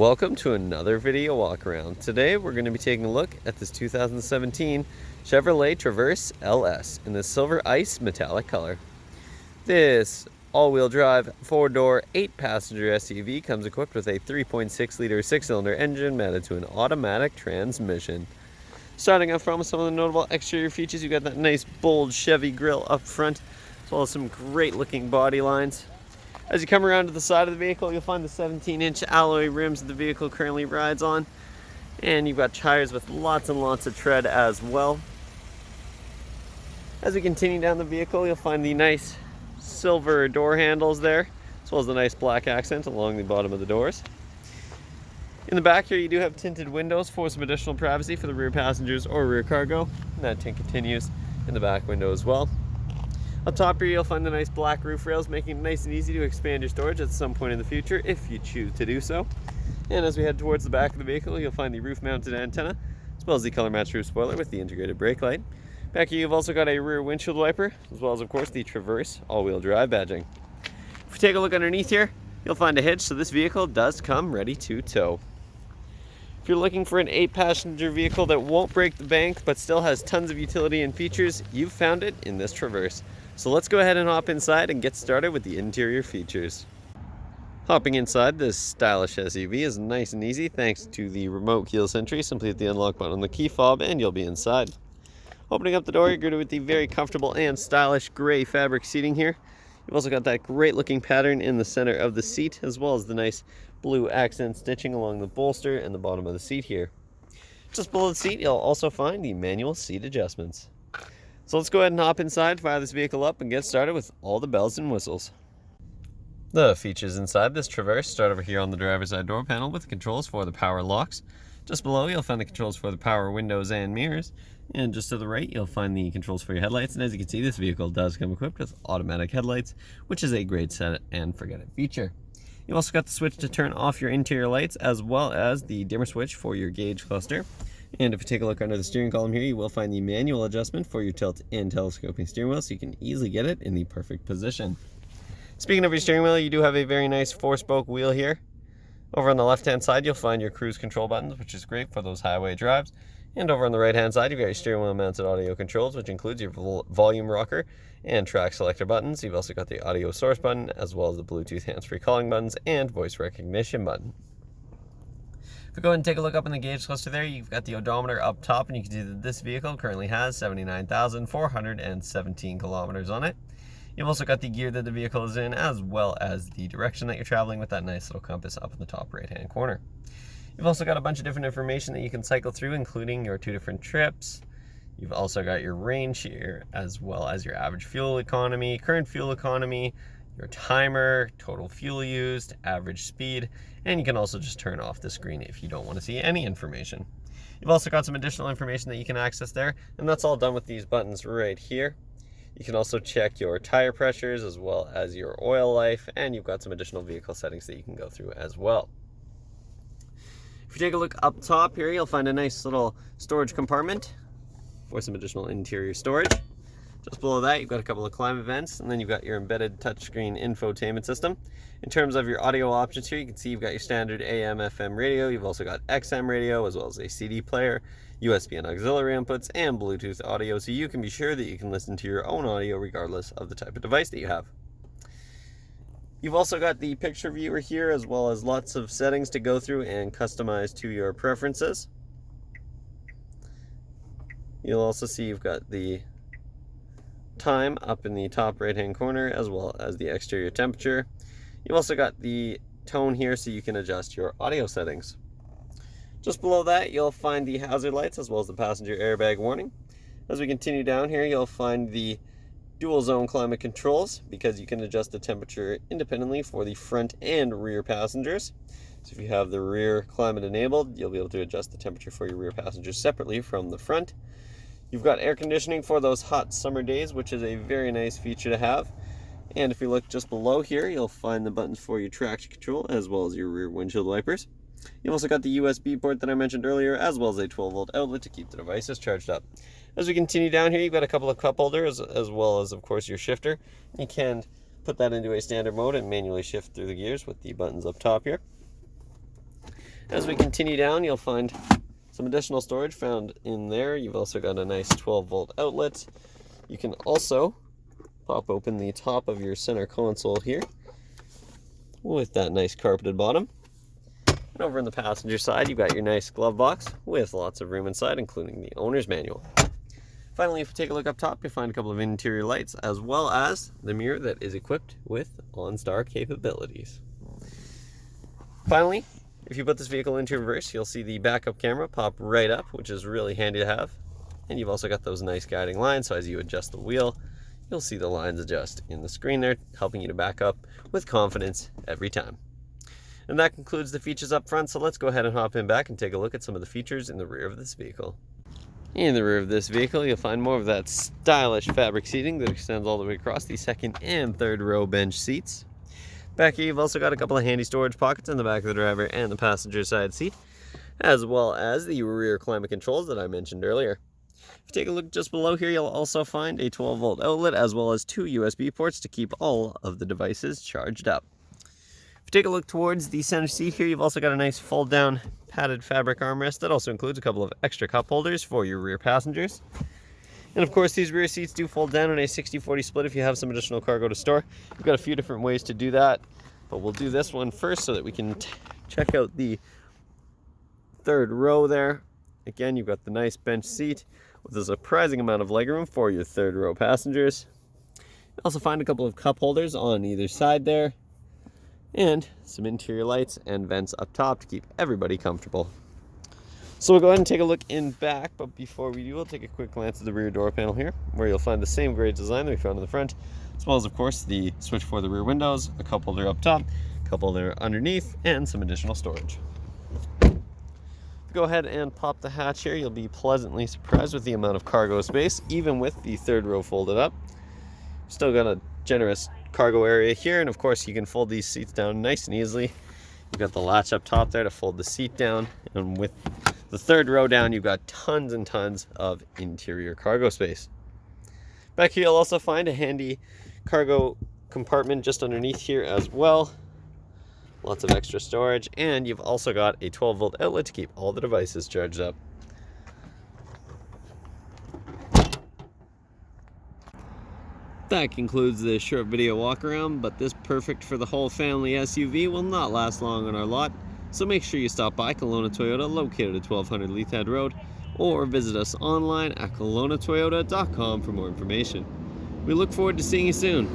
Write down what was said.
Welcome to another video walk around. Today we're going to be taking a look at this 2017 Chevrolet Traverse LS in the silver ice metallic color. This all-wheel drive 4-door 8-passenger SUV comes equipped with a 3.6-liter 6-cylinder engine mounted to an automatic transmission. Starting off front with some of the notable exterior features, you got that nice bold Chevy grille up front, as well as some great looking body lines. As you come around to the side of the vehicle, you'll find the 17-inch alloy rims that the vehicle currently rides on. And you've got tires with lots and lots of tread as well. As we continue down the vehicle, you'll find the nice silver door handles there, as well as the nice black accent along the bottom of the doors. In the back here, you do have tinted windows for some additional privacy for the rear passengers or rear cargo. And that tint continues in the back window as well. Up top here, you'll find the nice black roof rails, making it nice and easy to expand your storage at some point in the future if you choose to do so. And as we head towards the back of the vehicle, you'll find the roof-mounted antenna, as well as the color-matched roof spoiler with the integrated brake light. Back here, you've also got a rear windshield wiper, as well as, of course, the Traverse all-wheel drive badging. If we take a look underneath here, you'll find a hitch, so this vehicle does come ready to tow. If you're looking for an 8-passenger vehicle that won't break the bank but still has tons of utility and features, you've found it in this Traverse. So let's go ahead and hop inside and get started with the interior features. Hopping inside this stylish SUV is nice and easy thanks to the remote keyless entry. Simply hit the unlock button on the key fob and you'll be inside. Opening up the door, you're greeted with the very comfortable and stylish gray fabric seating here. You've also got that great looking pattern in the center of the seat, as well as the nice blue accent stitching along the bolster and the bottom of the seat here. Just below the seat, you'll also find the manual seat adjustments. So let's go ahead and hop inside, fire this vehicle up, and get started with all the bells and whistles. The features inside this Traverse start over here on the driver's side door panel with the controls for the power locks. Just below, you'll find the controls for the power windows and mirrors. And just to the right, you'll find the controls for your headlights. And as you can see, this vehicle does come equipped with automatic headlights, which is a great set it and forget it feature. You've also got the switch to turn off your interior lights, as well as the dimmer switch for your gauge cluster. And if you take a look under the steering column here, you will find the manual adjustment for your tilt and telescoping steering wheel, so you can easily get it in the perfect position. Speaking of your steering wheel, you do have a very nice 4-spoke wheel here. Over on the left-hand side, you'll find your cruise control buttons, which is great for those highway drives. And over on the right-hand side, you've got your steering wheel mounted audio controls, which includes your volume rocker and track selector buttons. You've also got the audio source button, as well as the Bluetooth hands-free calling buttons and voice recognition button. If we go ahead and take a look up in the gauge cluster there, you've got the odometer up top, and you can see that this vehicle currently has 79,417 kilometers on it. You've also got the gear that the vehicle is in, as well as the direction that you're traveling with that nice little compass up in the top right-hand corner. You've also got a bunch of different information that you can cycle through, including your 2 different trips. You've also got your range here, as well as your average fuel economy, current fuel economy, your timer, total fuel used, average speed, and you can also just turn off the screen if you don't want to see any information. You've also got some additional information that you can access there, and that's all done with these buttons right here. You can also check your tire pressures as well as your oil life, and you've got some additional vehicle settings that you can go through as well. If you take a look up top here, you'll find a nice little storage compartment for some additional interior storage. Just below that, you've got a couple of climate vents, and then you've got your embedded touchscreen infotainment system. In terms of your audio options here, you can see you've got your standard AM, FM radio. You've also got XM radio, as well as a CD player, USB and auxiliary inputs, and Bluetooth audio, so you can be sure that you can listen to your own audio regardless of the type of device that you have. You've also got the picture viewer here, as well as lots of settings to go through and customize to your preferences. You'll also see you've got the time up in the top right hand corner, as well as the exterior temperature. You've also got the tone here, so you can adjust your audio settings. Just below that, you'll find the hazard lights, as well as the passenger airbag warning. As we continue down here, you'll find the dual zone climate controls, because you can adjust the temperature independently for the front and rear passengers. So if you have the rear climate enabled, you'll be able to adjust the temperature for your rear passengers separately from the front. You've got air conditioning for those hot summer days, which is a very nice feature to have. And if you look just below here, you'll find the buttons for your traction control, as well as your rear windshield wipers. You've also got the USB port that I mentioned earlier, as well as a 12-volt outlet to keep the devices charged up. As we continue down here, you've got a couple of cup holders, as well as, of course, your shifter. You can put that into a standard mode and manually shift through the gears with the buttons up top here. As we continue down, you'll find some additional storage found in there. You've also got a nice 12-volt outlet. You can also pop open the top of your center console here with that nice carpeted bottom. And over on the passenger side, you've got your nice glove box with lots of room inside, including the owner's manual. Finally, if you take a look up top, you'll find a couple of interior lights, as well as the mirror that is equipped with OnStar capabilities. Finally, if you put this vehicle into reverse, you'll see the backup camera pop right up, which is really handy to have. And you've also got those nice guiding lines, so as you adjust the wheel, you'll see the lines adjust in the screen there, helping you to back up with confidence every time. And that concludes the features up front, so let's go ahead and hop in back and take a look at some of the features in the rear of this vehicle. In the rear of this vehicle, you'll find more of that stylish fabric seating that extends all the way across the second and third row bench seats. Back here, you've also got a couple of handy storage pockets in the back of the driver and the passenger side seat, as well as the rear climate controls that I mentioned earlier. If you take a look just below here, you'll also find a 12-volt outlet, as well as 2 USB ports to keep all of the devices charged up. If you take a look towards the center seat here, you've also got a nice fold-down padded fabric armrest that also includes a couple of extra cup holders for your rear passengers. And of course, these rear seats do fold down in a 60-40 split if you have some additional cargo to store. We've got a few different ways to do that, but we'll do this one first so that we can check out the third row there. Again, you've got the nice bench seat with a surprising amount of legroom for your third row passengers. You also find a couple of cup holders on either side there, and some interior lights and vents up top to keep everybody comfortable. So we'll go ahead and take a look in back, but before we do, we'll take a quick glance at the rear door panel here, where you'll find the same great design that we found in the front, as well as, of course, the switch for the rear windows, a cup holder up top, a cup holder underneath, and some additional storage. Go ahead and pop the hatch here. You'll be pleasantly surprised with the amount of cargo space, even with the third row folded up. Still got a generous cargo area here, and of course you can fold these seats down nice and easily. You've got the latch up top there to fold the seat down, and with the third row down, you've got tons and tons of interior cargo space. Back here, you'll also find a handy cargo compartment just underneath here as well. Lots of extra storage, and you've also got a 12-volt outlet to keep all the devices charged up. That concludes this short video walk around, but this perfect for the whole family SUV will not last long on our lot, so make sure you stop by Kelowna Toyota, located at 1200 Leithhead Road, or visit us online at KelownaToyota.com for more information. We look forward to seeing you soon.